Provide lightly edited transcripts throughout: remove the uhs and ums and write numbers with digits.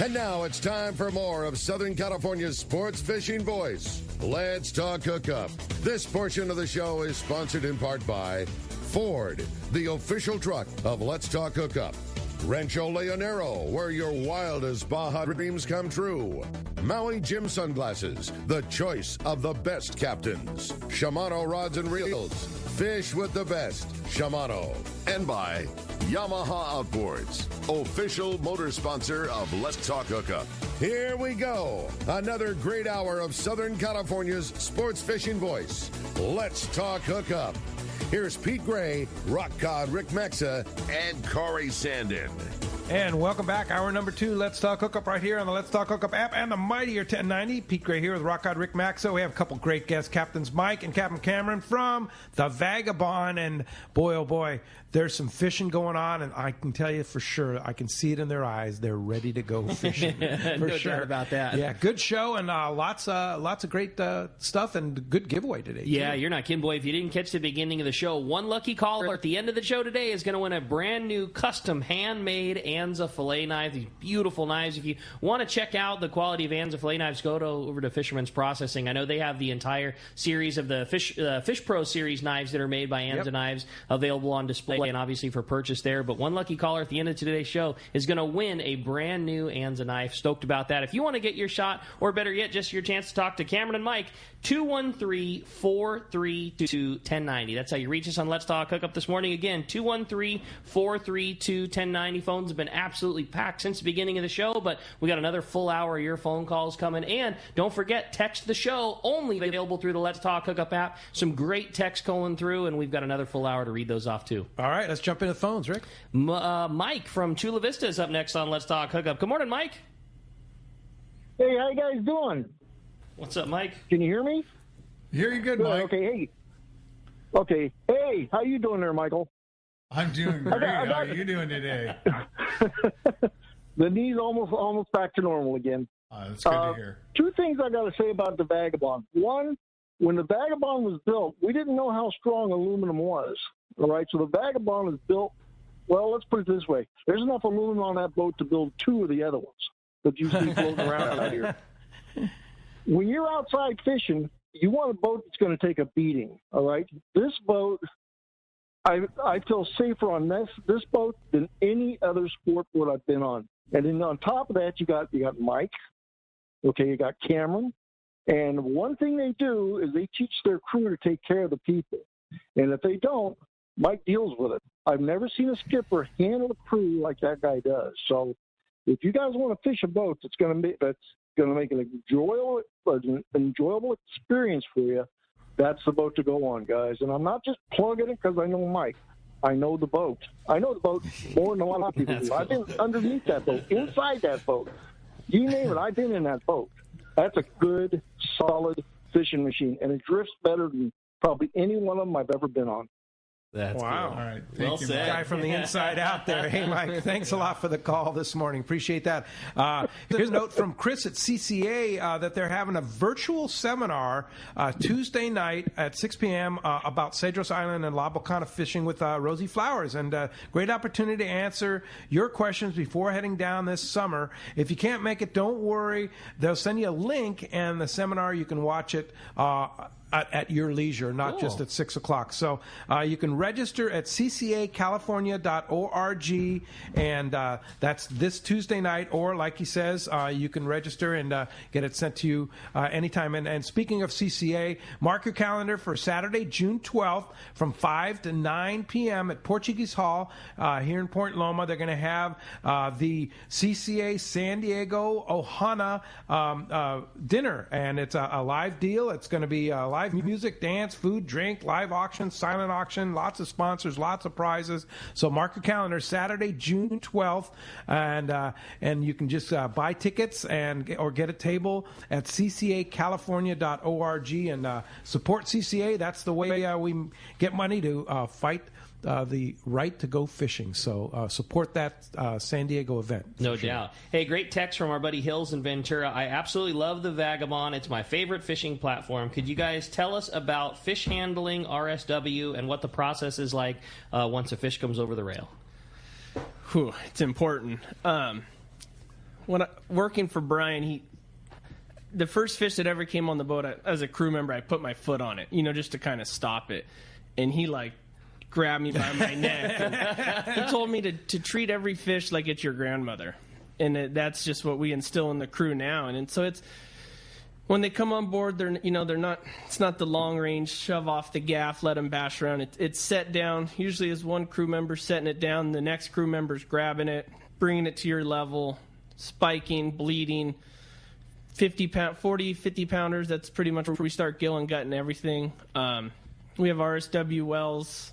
And now it's time for more of Southern California's sports fishing voice. Let's talk hookup. This portion of the show is sponsored in part by Ford, the official truck of Let's Talk Hookup. Rancho Leonero, where your wildest Baja dreams come true. Maui Jim Sunglasses, the choice of the best captains. Shimano Rods and Reels, fish with the best. Shimano. And by Yamaha Outboards, official motor sponsor of Let's Talk Hookup. Here we go. Another great hour of Southern California's sports fishing voice. Let's Talk Hookup. Here's Pete Gray, Rock Cod Rick Mexa, and Corey Sandin. And welcome back. Hour number 2, Let's Talk Hookup right here on the Let's Talk Hookup app and the mightier 1090. Pete Gray here with Rock Cod Rick Maxa. We have a couple great guests, Captains Mike and Captain Cameron from the Vagabond. And boy, oh boy, there's some fishing going on, and I can tell you for sure, I can see it in their eyes. They're ready to go fishing. For no sure. doubt about that. Yeah, good show and lots of great stuff and good giveaway today. Yeah, too. you're not kidding, boy. If you didn't catch the beginning of the show, one lucky caller at the end of the show today is going to win a brand new custom handmade Anza fillet knife. These beautiful knives. If you want to check out the quality of Anza fillet knives, go over to Fisherman's Processing. I know they have the entire series of the Fish Pro Series knives that are made by Anza Knives available on display and obviously for purchase there. But one lucky caller at the end of today's show is going to win a brand new Anza knife. Stoked about that. If you want to get your shot, or better yet, just your chance to talk to Cameron and Mike, 213-432-1090. That's how you reach us on Let's Talk Hookup this morning. Again, 213-432-1090. Phones have been absolutely packed since the beginning of the show, but we got another full hour of your phone calls coming. And don't forget, text the show, only available through the Let's Talk Hookup app. Some great text going through, and we've got another full hour to read those off, too. All right, let's jump into the phones, Rick. Mike from Chula Vista is up next on Let's Talk Hookup. Good morning, Mike. Hey, how you guys doing? What's up, Mike? Can you hear me? Hear you good, Mike. Okay, hey. Okay, hey, how you doing there, Michael? I'm doing great. How are you doing today? The knee's almost back to normal again. That's good to hear. 2 things I got to say about the Vagabond. One, when the Vagabond was built, we didn't know how strong aluminum was. All right, so the Vagabond is built, well, let's put it this way. There's enough aluminum on that boat to build 2 of the other ones that you see floating around out here. When you're outside fishing, you want a boat that's going to take a beating, all right? This boat, I feel safer on this boat than any other sport boat I've been on. And then on top of that, you got Mike, okay, you got Cameron. And one thing they do is they teach their crew to take care of the people. And if they don't, Mike deals with it. I've never seen a skipper handle a crew like that guy does. So if you guys want to fish a boat that's going to make an enjoyable experience for you, that's the boat to go on, guys. And I'm not just plugging it because I know Mike. I know the boat. I know the boat more than a lot of people do. I've been underneath that boat, inside that boat. You name it, I've been in that boat. That's a good, solid fishing machine, and it drifts better than probably any one of them I've ever been on. That's wow. Cool. All right. Well Thank you, said. Guy from the inside out there. Hey, Mike, thanks a lot for the call this morning. Appreciate that. Here's a note from Chris at CCA that they're having a virtual seminar Tuesday night at 6 p.m. About Cedros Island and La Bocana fishing with Rosie Flowers. And great opportunity to answer your questions before heading down this summer. If you can't make it, don't worry. They'll send you a link, and the seminar, you can watch it at your leisure, not just at 6 o'clock. So you can register at ccacalifornia.org, and that's this Tuesday night, or like he says, you can register and get it sent to you anytime. And speaking of CCA, mark your calendar for Saturday, June 12th from 5 to 9 p.m. at Portuguese Hall here in Point Loma. They're going to have the CCA San Diego Ohana dinner, and it's a live deal. It's going to be live music, dance, food, drink, live auction, silent auction, lots of sponsors, lots of prizes. So mark your calendar, Saturday, June 12th, and you can just buy tickets or get a table at ccacalifornia.org and support CCA. That's the way we get money to fight the right to go fishing. So support that San Diego event. No doubt. Hey, great text from our buddy Hills in Ventura. I absolutely love the Vagabond. It's my favorite fishing platform. Could you guys tell us about fish handling, RSW, and what the process is like once a fish comes over the rail? It's important. working for Brian, the first fish that ever came on the boat, as a crew member, I put my foot on it, just to kind of stop it. And he grabbed me by my neck. And he told me to treat every fish like it's your grandmother. And that's just what we instill in the crew now. And so it's, when they come on board, they're not, it's not the long range, shove off the gaff, let them bash around. It's set down. Usually is one crew member setting it down, the next crew member's grabbing it, bringing it to your level, spiking, bleeding. 50 pounders, that's pretty much where we start gilling, gutting everything. We have RSW wells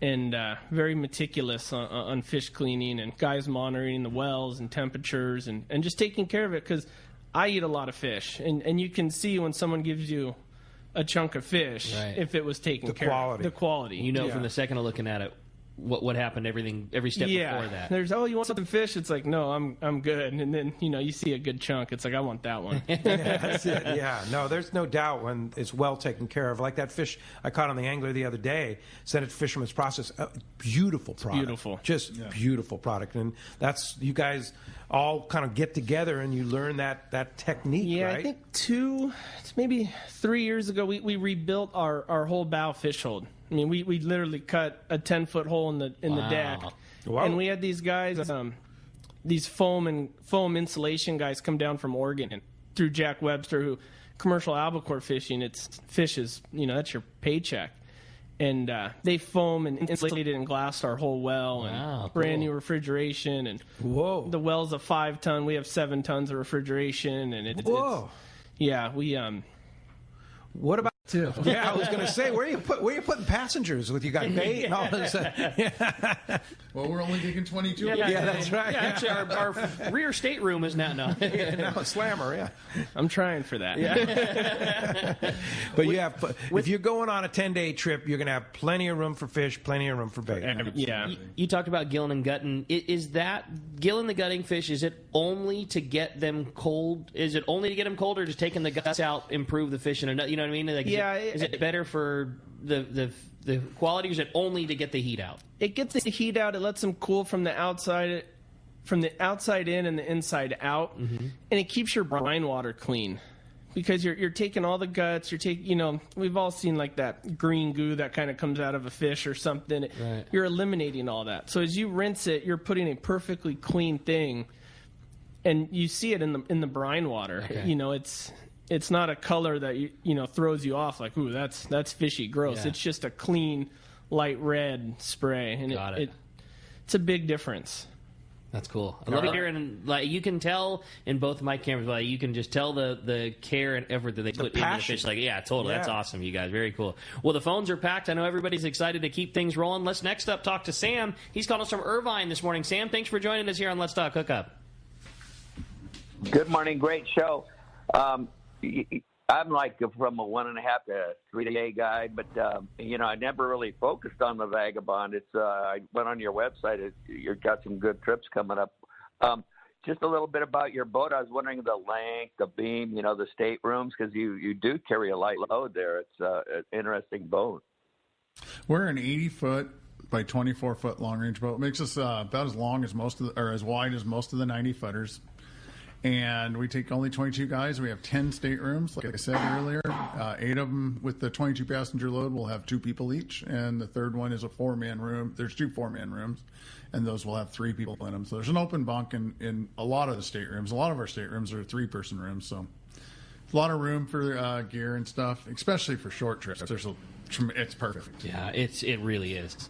and very meticulous on fish cleaning and guys monitoring the wells and temperatures and just taking care of it, because I eat a lot of fish, and you can see when someone gives you a chunk of fish, if it was taken care of. The quality. From the second of looking at it, what happened, every step before that. There's, you want some fish? It's like, no, I'm good. And then, you see a good chunk. It's like, I want that one. That's it. Yeah. No, there's no doubt when it's well taken care of. Like that fish I caught on the angler the other day, sent it to Fisherman's Process. Beautiful product. Beautiful. Just beautiful product. And that's, you guys all kind of get together and you learn that technique, right? I think it's maybe 3 years ago, we rebuilt our whole bow fish hold. I mean, we literally cut a 10-foot hole in the deck, and we had these guys, these foam insulation guys, come down from Oregon and through Jack Webster, who commercial albacore fishing. Fish is that's your paycheck, and they foam and insulated and glassed our whole well, and brand new refrigeration, and the well's a 5-ton. We have 7 tons of refrigeration, and What about? Yeah, I was going to say, where are you putting passengers with you got bait and all this? Well, we're only taking 22. Yeah, that's right. Yeah, actually, our rear stateroom is now no a slammer. Yeah, I'm trying for that. Yeah, but if you're going on a 10-day trip, you're going to have plenty of room for fish, plenty of room for bait. Yeah. You talked about gilling and gutting. Is that gilling the gutting fish? Is it only to get them cold? Is it only to get them cold, or just taking the guts out improve the fish in another? You know what I mean? Is it better for the quality, or is it only to get the heat out? It gets the heat out. It lets them cool from the outside in and the inside out, and it keeps your brine water clean, because you're taking all the guts. We've all seen like that green goo that kind of comes out of a fish or something. Right. You're eliminating all that. So as you rinse it, you're putting a perfectly clean thing, and you see it in the brine water. Okay. It's not a color that throws you off, like, ooh, that's fishy, gross. Yeah. It's just a clean, light red spray, and it's a big difference. That's cool. I love hearing, you can tell in both my cameras, you can just tell the care and effort that they put into the fish. Totally. Yeah. That's awesome, you guys. Very cool. Well, the phones are packed. I know everybody's excited to keep things rolling. Let's next up talk to Sam. He's calling us from Irvine this morning. Sam, thanks for joining us here on Let's Talk Hookup. Good morning. Great show. I'm like from a 1.5 to 3 day guy, but I never really focused on the Vagabond. I went on your website. You've got some good trips coming up. Just a little bit about your boat. I was wondering the length, the beam, the staterooms, because you do carry a light load there. It's an interesting boat. We're an 80-foot by 24-foot long range boat. It makes us about as long as as wide as most of the 90-footers. And we take only 22 guys. We have 10 staterooms, like I said earlier. 8 of them with the 22 passenger load will have 2 people each, and the third one is a 4-man room. There's 2 4-man rooms, and those will have 3 people in them. So there's an open bunk in a lot of the staterooms. A lot of our staterooms are 3-person rooms, so a lot of room for gear and stuff, especially for short trips. It's perfect. Yeah, it really is.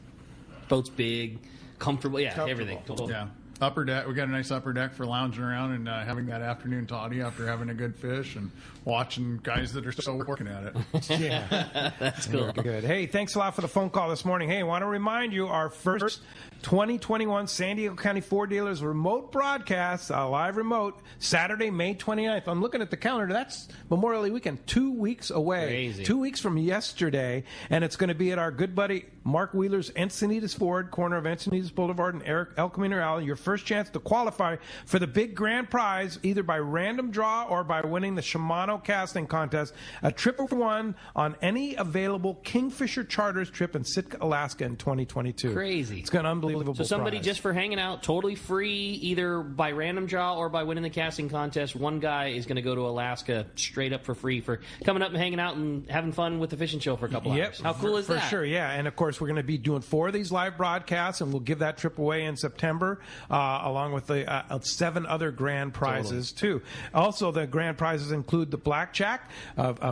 Boat's big, comfortable. Yeah, everything. Yeah. Upper deck. We got a nice upper deck for lounging around and having that afternoon toddy after having a good fish and watching guys that are still working at it. Yeah, that's cool. Very good. Hey, thanks a lot for the phone call this morning. Hey, I want to remind you our first 2021 San Diego County Ford Dealers remote broadcast, live remote, Saturday, May 29th. I'm looking at the calendar. That's Memorial Day weekend, 2 weeks away. Crazy. 2 weeks from yesterday, and it's going to be at our good buddy Mark Wheeler's Encinitas Ford, corner of Encinitas Boulevard and El Camino Alley. Your first chance to qualify for the big grand prize, either by random draw or by winning the Shimano casting contest, a trip for one on any available Kingfisher Charters trip in Sitka, Alaska in 2022. Crazy. It's going to unbelievable So somebody prize. just for hanging out, totally free, either by random draw or by winning the casting contest, one guy is going to go to Alaska straight up for free for coming up and hanging out and having fun with the fishing show for a couple hours. How cool is that? For sure, yeah. And, of course, we're going to be doing 4 of these live broadcasts, and we'll give that trip away in September, along with the 7 other grand prizes, too. Also, the grand prizes include the Blackjack,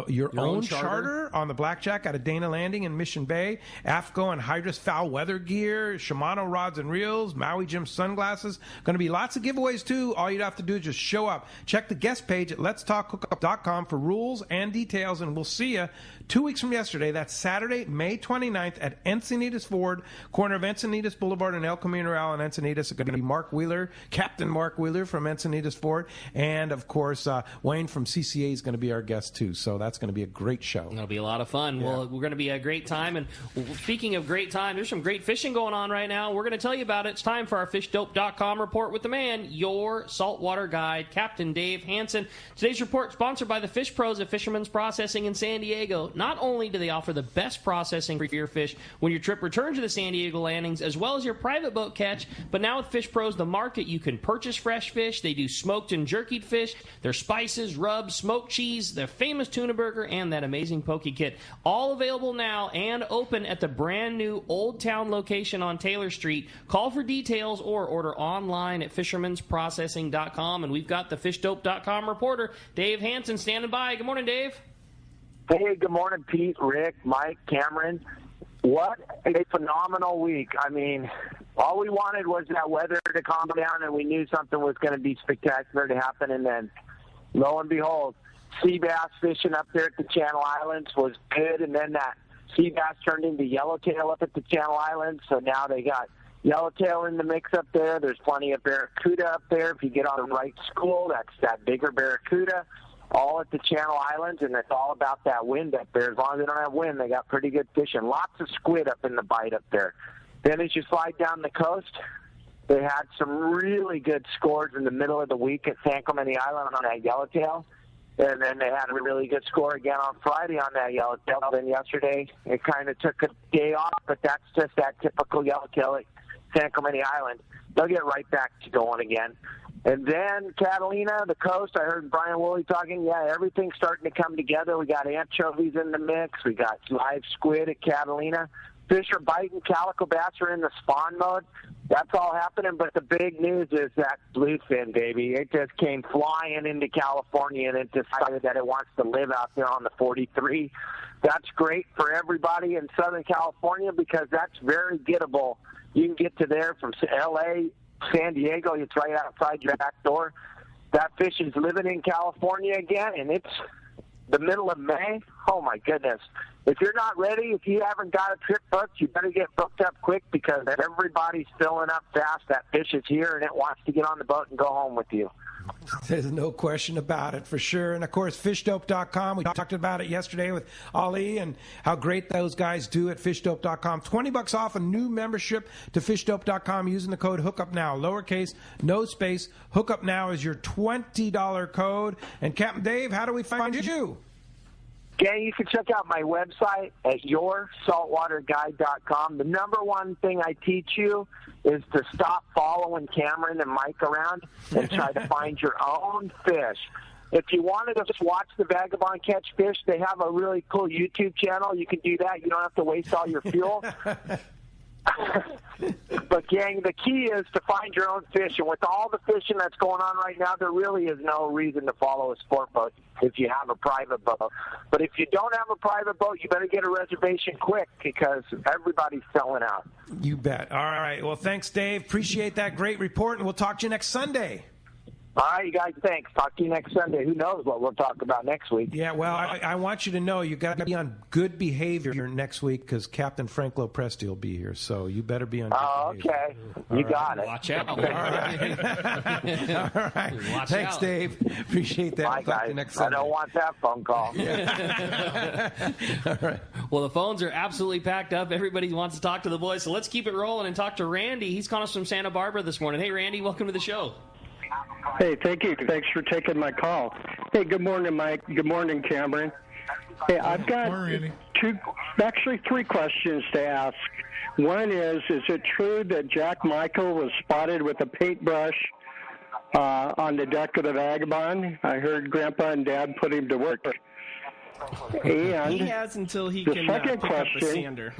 your own charter on the Blackjack out of Dana Landing in Mission Bay, AFCO and Hydrus foul weather gear, Shimano rods and reels, Maui Jim sunglasses. Going to be lots of giveaways, too. All you'd have to do is just show up. Check the guest page at letstalkhookup.com for rules and details, and we'll see you 2 weeks from yesterday. That's Saturday, May 29th at Encinitas Ford, corner of Encinitas Boulevard and El Camino Real in Encinitas. It's going to be Mark Wheeler, Captain Mark Wheeler from Encinitas Ford, and, of course, Wayne from CCA is going to be our guest, too. So that's going to be a great show. It'll be a lot of fun. Yeah. Well, we're going to be a great time. And speaking of great time, there's some great fishing going on right now. We're going to tell you about it. It's time for our FishDope.com report with the man, your saltwater guide, Captain Dave Hansen. Today's report sponsored by the Fish Pros at Fisherman's Processing in San Diego. Not only do they offer the best processing for your fish when your trip returns to the San Diego landings, as well as your private boat catch, but now with Fish Pros, the market, you can purchase fresh fish. They do smoked and jerkied fish, their spices, rubs, smoked cheese, their famous tuna burger, and that amazing poke kit. All available now and open at the brand new Old Town location on Taylor Street. Call for details or order online at fishermansprocessing.com. And we've got the FishDope.com reporter, Dave Hansen, standing by. Good morning, Dave. Hey, good morning, Pete, Rick, Mike, Cameron. What a phenomenal week. I mean, all we wanted was that weather to calm down, and we knew something was going to be spectacular to happen. And then, lo and behold, sea bass fishing up there at the Channel Islands was good, and then that sea bass turned into yellowtail up at the Channel Islands, so now they got yellowtail in the mix up there. There's plenty of barracuda up there. If you get on the right school, that's that bigger barracuda, all at the Channel Islands, and it's all about that wind up there. As long as they don't have wind, they got pretty good fishing. Lots of squid up in the bite up there. Then as you slide down the coast, they had some really good scores in the middle of the week at San Clemente Island on that yellowtail. And then they had a really good score again on Friday on that yellowtail. Then yesterday, it kind of took a day off, but that's just that typical yellowtail at San Clemente Island. They'll get right back to going again. And then Catalina, the coast, I heard Brian Woolley talking, yeah, everything's starting to come together. We got anchovies in the mix. We got live squid at Catalina. Fish are biting. Calico bass are in the spawn mode. That's all happening, but the big news is that bluefin, baby. It just came flying into California, and it decided that it wants to live out there on the 43. That's great for everybody in Southern California because that's very gettable. You can get to there from L.A., San Diego. It's right outside your back door. That fish is living in California again, and it's the middle of May. Oh, my goodness. If you're not ready, if you haven't got a trip booked, you better get booked up quick because everybody's filling up fast. That fish is here, and it wants to get on the boat and go home with you. There's no question about it, for sure. And, of course, FishDope.com. We talked about it yesterday with Ali and how great those guys do at FishDope.com. $20 off a new membership to FishDope.com using the code HookUpNow. Lowercase, no space. HookUpNow is your $20 code. And, Captain Dave, how do we find you? Gang, you can check out my website at yoursaltwaterguide.com. The number one thing I teach you is to stop following Cameron and Mike around and try to find your own fish. If you wanted to just watch the Vagabond catch fish, they have a really cool YouTube channel. You can do that. You don't have to waste all your fuel. But, gang, the key is to find your own fish. And with all the fishing that's going on right now, there really is no reason to follow a sport boat if you have a private boat. But if you don't have a private boat, you better get a reservation quick because everybody's selling out. You bet. All right. Well, thanks, Dave. Appreciate that great report, and we'll talk to you next Sunday. All right, you guys, thanks. Talk to you next Sunday. Who knows what we'll talk about next week. Yeah, well, I want you to know you got to be on good behavior next week because Captain Frank Lopresti will be here, so you better be on good behavior. Okay. You got it. Watch out. All right. All right. Watch Thanks, out. Dave. Appreciate that. Bye, We'll talk to guys. you next I Sunday. don't want that phone call. All right. Well, the phones are absolutely packed up. Everybody wants to talk to the boys, so let's keep it rolling and talk to Randy. He's calling us from Santa Barbara this morning. Hey, Randy, welcome to the show. Hey, thank you. Thanks for taking my call. Hey, good morning, Mike. Good morning, Cameron. Hey, I've got three questions to ask. One is it true that Jack Michael was spotted with a paintbrush on the deck of the Vagabond? I heard Grandpa and Dad put him to work. And he has until he can pick up a sander.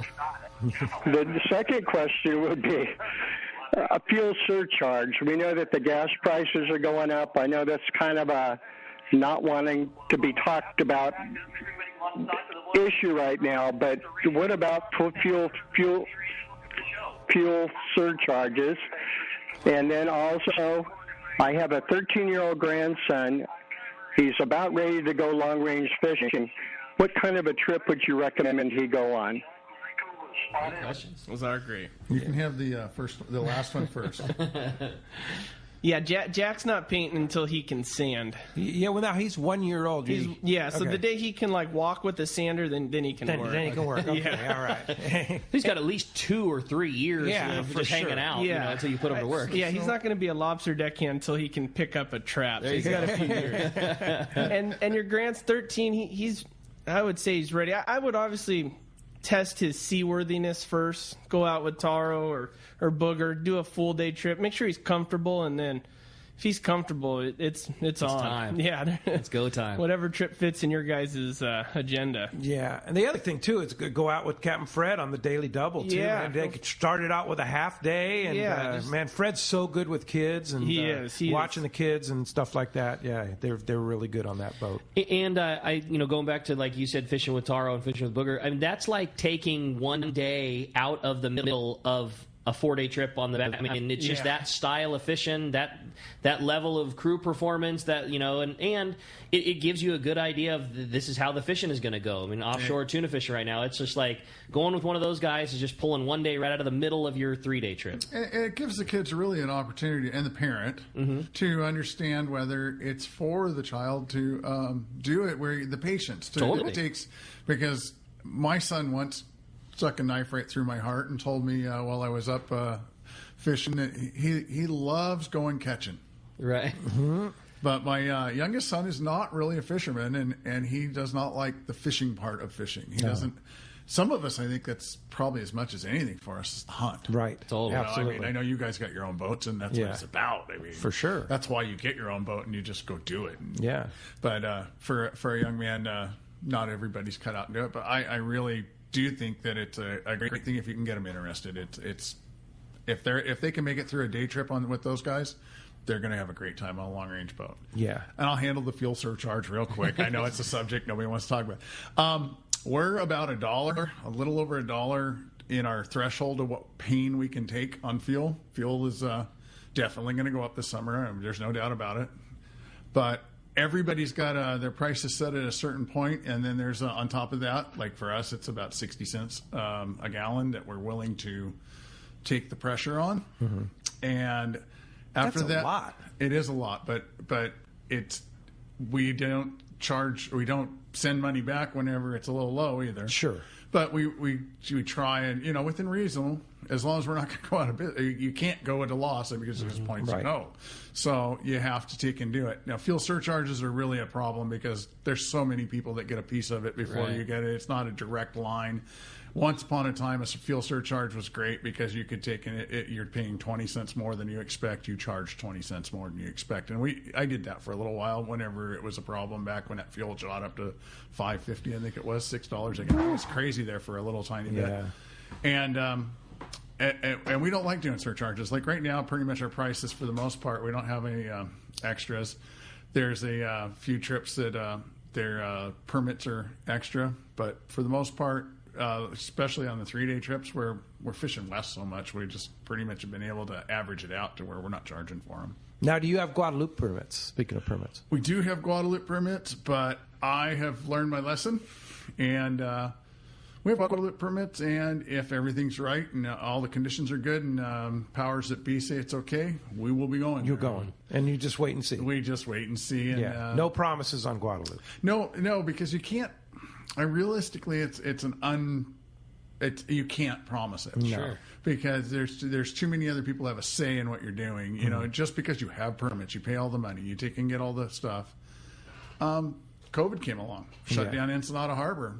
The second question would be a fuel surcharge. We know that the gas prices are going up. I know that's kind of a not wanting to be talked about issue right now, but what about fuel surcharges? And then also, I have a 13-year-old grandson. He's about ready to go long-range fishing. What kind of a trip would you recommend he go on? Good questions. Those are great. You can have the last one first. Yeah, Jack's not painting until he can sand. Yeah, well, now he's 1 year old. So the day he can walk with the sander, then he can work. Then he can work. Okay, Yeah. all right. He's got at least 2 or 3 years of for just sure. hanging out until you put him to work. Yeah, he's not going to be a lobster deckhand until he can pick up a trap. So he's got a few years. And your grand's 13. He's I would say he's ready. I would obviously test his seaworthiness first. Go out with Taro or Booger, do a full day trip. Make sure he's comfortable, and then if he's comfortable, it's on. Time. Yeah, it's go time. Whatever trip fits in your guys' agenda. Yeah, and the other thing too is go out with Captain Fred on the daily double too. Yeah, and they started out with a half day, and man, Fred's so good with kids, and he is watching the kids and stuff like that. Yeah, they're really good on that boat. And I going back to like you said, fishing with Taro and fishing with Booger. I mean, that's like taking one day out of the middle of a 4-day trip on the back. I mean, it's just that style of fishing, that level of crew performance, that and it gives you a good idea of this is how the fishing is going to go. I mean, offshore tuna fishing right now, it's just like going with one of those guys is just pulling one day right out of the middle of your 3-day trip. And it gives the kids really an opportunity, and the parent, to understand whether it's for the child to do it, where the patience Totally. it takes, because my son once stuck a knife right through my heart and told me while I was up fishing that he loves going catching. Right. Mm-hmm. But my youngest son is not really a fisherman, and he does not like the fishing part of fishing. He doesn't. Some of us, I think that's probably as much as anything for us is the hunt. Right. Totally. Absolutely. I know you guys got your own boats, and that's what it's about. I mean, for sure. That's why you get your own boat and you just go do it. Yeah. But for a young man, not everybody's cut out to do it. But I really do think that it's a great thing if you can get them interested. It's if they can make it through a day trip with those guys, they're going to have a great time on a long range boat. Yeah. And I'll handle the fuel surcharge real quick. I know it's a subject nobody wants to talk about. We're about $1, a little over $1 in our threshold of what pain we can take on fuel. Fuel is definitely going to go up this summer. There's no doubt about it. But everybody's got their prices set at a certain point, and then there's on top of that, like for us, it's about 60 cents a gallon that we're willing to take the pressure on. Mm-hmm. And after That's that, a lot. It is a lot, but we don't send money back whenever it's a little low either. Sure. But we try and, within reason, as long as we're not going to go out of business. You can't go at a loss because there's points to go. So you have to take and do it. Now, fuel surcharges are really a problem because there's so many people that get a piece of it before you get it. It's not a direct line. Once upon a time, a fuel surcharge was great because you could take you're paying 20 cents more than you expect. You charge 20 cents more than you expect. And I did that for a little while whenever it was a problem back when that fuel shot up to $5.50, I think it was, $6 a gallon. It was crazy there for a little tiny bit. And we don't like doing surcharges. Like right now, pretty much our prices for the most part, we don't have any extras. There's a few trips that their permits are extra, but for the most part, especially on the 3-day trips where we're fishing less so much, we just pretty much have been able to average it out to where we're not charging for them. Now, do you have Guadalupe permits? Speaking of permits. We do have Guadalupe permits, but I have learned my lesson, and we have Guadalupe permits, and if everything's right and all the conditions are good and powers that be say it's okay, we will be going. You're going, and you just wait and see. We just wait and see. And, no promises on Guadalupe. No, because you can't. Realistically, you can't promise it. Sure. Because there's too many other people that have a say in what you're doing. Just because you have permits, you pay all the money, you take and get all the stuff. COVID came along, shut down Ensenada Harbor.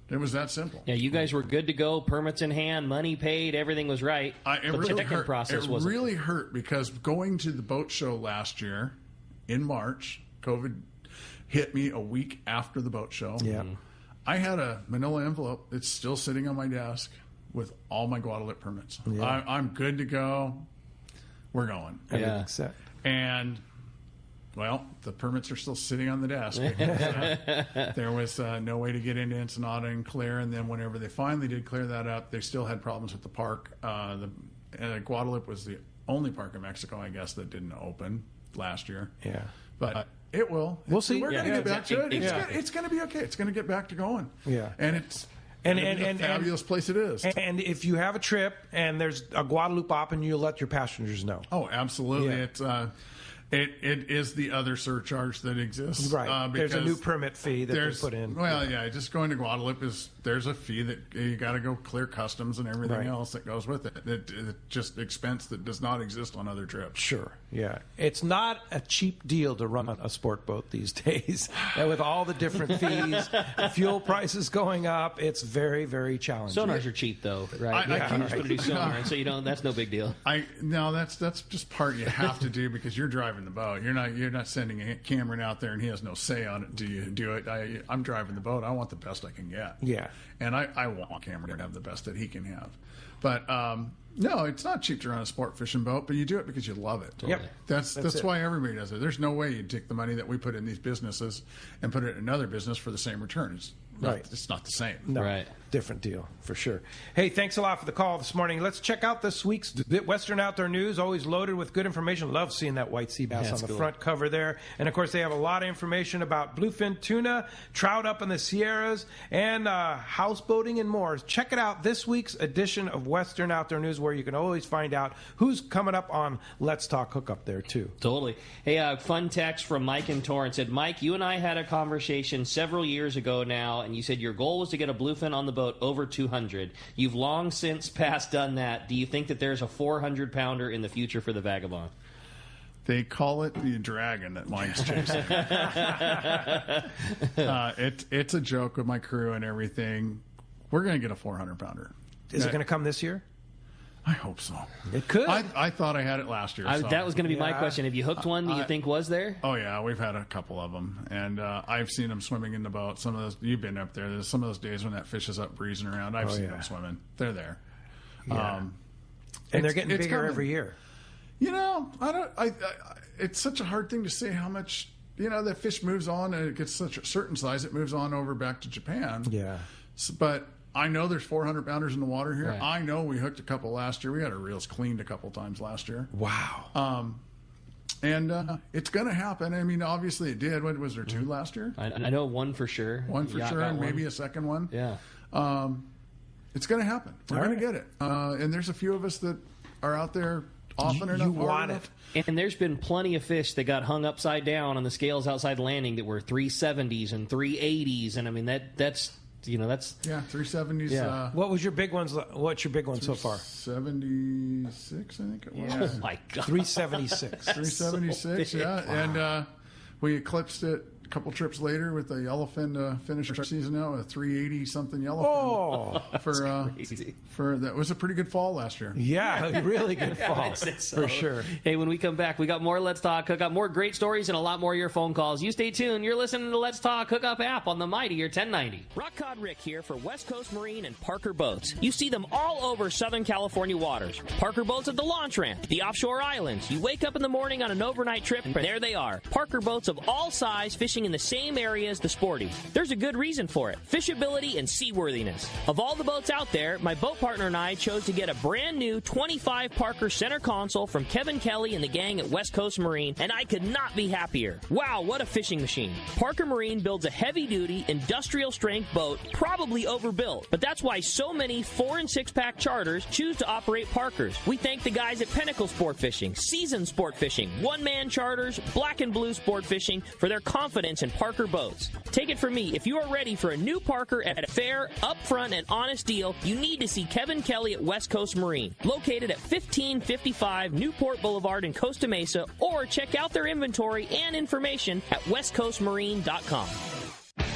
It was that simple. Yeah, you guys were good to go, permits in hand, money paid, everything was right. It but really the hurt. process It wasn't. really hurt because going to the boat show last year in March, COVID hit me a week after the boat show. Yeah. I had a manila envelope that's still sitting on my desk with all my Guadalupe permits. Yeah. I'm good to go. We're going. Everything's set. And, well, the permits are still sitting on the desk. There was no way to get into Ensenada and clear. And then whenever they finally did clear that up, they still had problems with the park. Guadalupe was the only park in Mexico, I guess, that didn't open last year. Yeah. But it will. We'll see. We're going to get back to it. Yeah. It's going to be okay. It's going to get back to going. Yeah. And it's and a fabulous place it is. And if you have a trip and there's a Guadalupe open, you'll let your passengers know. Oh, absolutely. Yeah. It's it is the other surcharge that exists. Right. There's a new permit fee that they put in. Well, yeah, just going to Guadalupe there's a fee that you got to go clear customs and everything else that goes with it. It's just expense that does not exist on other trips. Sure. Yeah. It's not a cheap deal to run a sport boat these days. And with all the different fees, fuel prices going up, it's very, very challenging. Sonars are cheap, though, right? You're just going to do sonar, so that's no big deal. No, that's just part you have to do because you're driving the boat. You're not sending a Cameron out there and he has no say on it. Do you do it? I'm driving the boat. I want the best I can get. Yeah. And I want Cameron to have the best that he can have. But no, it's not cheap to run a sport fishing boat, but you do it because you love it. Yep. That's why everybody does it. There's no way you'd take the money that we put in these businesses and put it in another business for the same return. It's not the same. No, right. Different deal, for sure. Hey, thanks a lot for the call this morning. Let's check out this week's Western Outdoor News, always loaded with good information. Love seeing that white sea bass on the front cover there. And, of course, they have a lot of information about bluefin tuna, trout up in the Sierras, and houseboating and more. Check it out, this week's edition of Western Outdoor News, where you can always find out who's coming up on Let's Talk Hookup there, too. Totally. Hey, fun text from Mike in Torrance. Said, Mike, you and I had a conversation several years ago now, and you said your goal was to get a bluefin on the boat over 200. You've long since past done that. Do you think that there's a 400-pounder in the future for the Vagabond? They call it the dragon that Mike's chasing. It's a joke with my crew and everything. We're going to get a 400-pounder. Is it going to come this year? I hope so. It could. I thought I had it last year. That was going to be my question. Have you hooked one that you think was there? Oh, yeah. We've had a couple of them. And I've seen them swimming in the boat. Some of those, you've been up there. There's some of those days when that fish is up breezing around. I've seen them swimming. They're there. Yeah. And they're getting bigger every year. You know, it's such a hard thing to say how much, that fish moves on and it gets such a certain size. It moves on over back to Japan. Yeah. But I know there's 400-pounders in the water here. Right. I know we hooked a couple last year. We had our reels cleaned a couple times last year. Wow. And it's going to happen. I mean, obviously it did. Was there two last year? I know one for sure. One for sure, and maybe a second one. Yeah. It's going to happen. We're going to get it. And there's a few of us that are out there often enough. You want it. And there's been plenty of fish that got hung upside down on the scales outside landing that were 370s and 380s. And I mean, that's... that's 370s. Yeah. What was your big ones? What's your big one so far? 76, I think it was. Oh my God, 376. 376. Yeah, and we eclipsed it a couple trips later with the yellowfin to finish our season out with a 380 something yellowfin. Oh, for that was a pretty good fall last year. Yeah, really good fall for sure. Hey, when we come back, we got more Let's Talk Hookup, more great stories, and a lot more of your phone calls. You stay tuned. You're listening to Let's Talk Hookup app on the Mightier 1090. Rock Cod Rick here for West Coast Marine and Parker Boats. You see them all over Southern California waters. Parker Boats at the launch ramp, the offshore islands. You wake up in the morning on an overnight trip, and there they are. Parker Boats of all size fishing in the same area as the Sporty. There's a good reason for it: fishability and seaworthiness. Of all the boats out there, my boat partner and I chose to get a brand new 25 Parker center console from Kevin Kelly and the gang at West Coast Marine, and I could not be happier. Wow, what a fishing machine. Parker Marine builds a heavy-duty, industrial-strength boat, probably overbuilt, but that's why so many 4- and 6-pack charters choose to operate Parkers. We thank the guys at Pinnacle Sport Fishing, Season Sport Fishing, One-Man Charters, Black and Blue Sport Fishing for their confidence in Parker boats. Take it from me, if you are ready for a new Parker at a fair, upfront, and honest deal, you need to see Kevin Kelly at West Coast Marine, located at 1555 Newport Boulevard in Costa Mesa, or check out their inventory and information at westcoastmarine.com.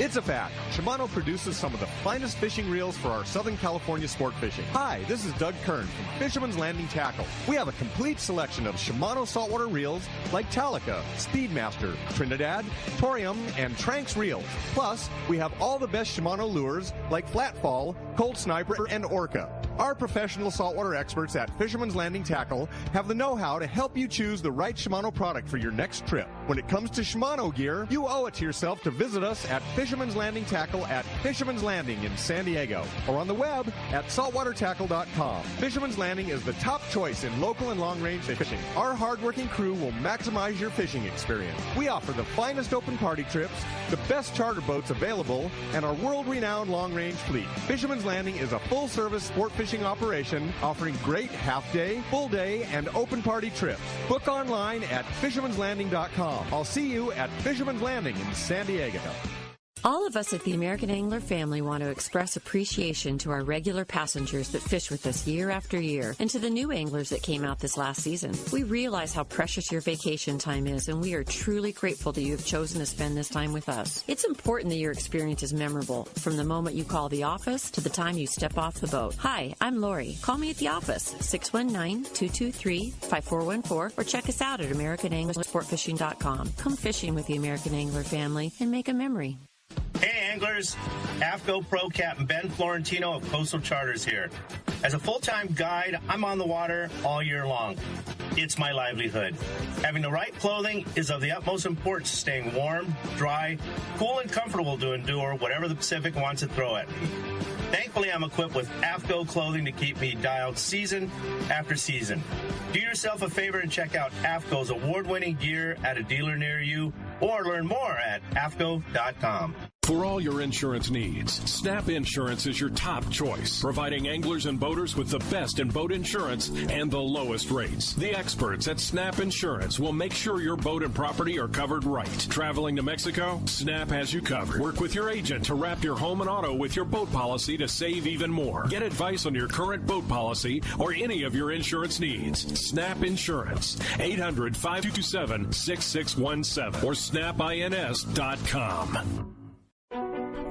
It's a fact. Shimano produces some of the finest fishing reels for our Southern California sport fishing. Hi, this is Doug Kern from Fisherman's Landing Tackle. We have a complete selection of Shimano saltwater reels like Talica, Speedmaster, Trinidad, Torium, and Tranx reels. Plus, we have all the best Shimano lures like Flatfall, Cold Sniper, and Orca. Our professional saltwater experts at Fisherman's Landing Tackle have the know-how to help you choose the right Shimano product for your next trip. When it comes to Shimano gear, you owe it to yourself to visit us at Fisherman's Landing Tackle at Fisherman's Landing in San Diego, or on the web at saltwatertackle.com. Fisherman's Landing is the top choice in local and long-range fishing. Our hard-working crew will maximize your fishing experience. We offer the finest open party trips, the best charter boats available, and our world-renowned long-range fleet. Fisherman's Landing is a full-service sport fishing operation offering great half-day, full-day, and open party trips. Book online at fishermanslanding.com. I'll see you at Fisherman's Landing in San Diego. All of us at the American Angler family want to express appreciation to our regular passengers that fish with us year after year, and to the new anglers that came out this last season. We realize how precious your vacation time is, and we are truly grateful that you have chosen to spend this time with us. It's important that your experience is memorable, from the moment you call the office to the time you step off the boat. Hi, I'm Lori. Call me at the office, 619-223-5414, or check us out at AmericanAnglerSportFishing.com. Come fishing with the American Angler family and make a memory. Hey anglers, AFCO Pro Captain Ben Florentino of Coastal Charters here. As a full-time guide, I'm on the water all year long. It's my livelihood. Having the right clothing is of the utmost importance, staying warm, dry, cool, and comfortable to endure whatever the Pacific wants to throw at me. Thankfully, I'm equipped with AFCO clothing to keep me dialed season after season. Do yourself a favor and check out AFCO's award-winning gear at a dealer near you, or learn more at AFCO.com. For all your insurance needs, Snap Insurance is your top choice, providing anglers and boaters with the best in boat insurance and the lowest rates. The experts at Snap Insurance will make sure your boat and property are covered right. Traveling to Mexico? Snap has you covered. Work with your agent to wrap your home and auto with your boat policy to save even more. Get advice on your current boat policy or any of your insurance needs. Snap Insurance, 800-527-6617 or snapins.com.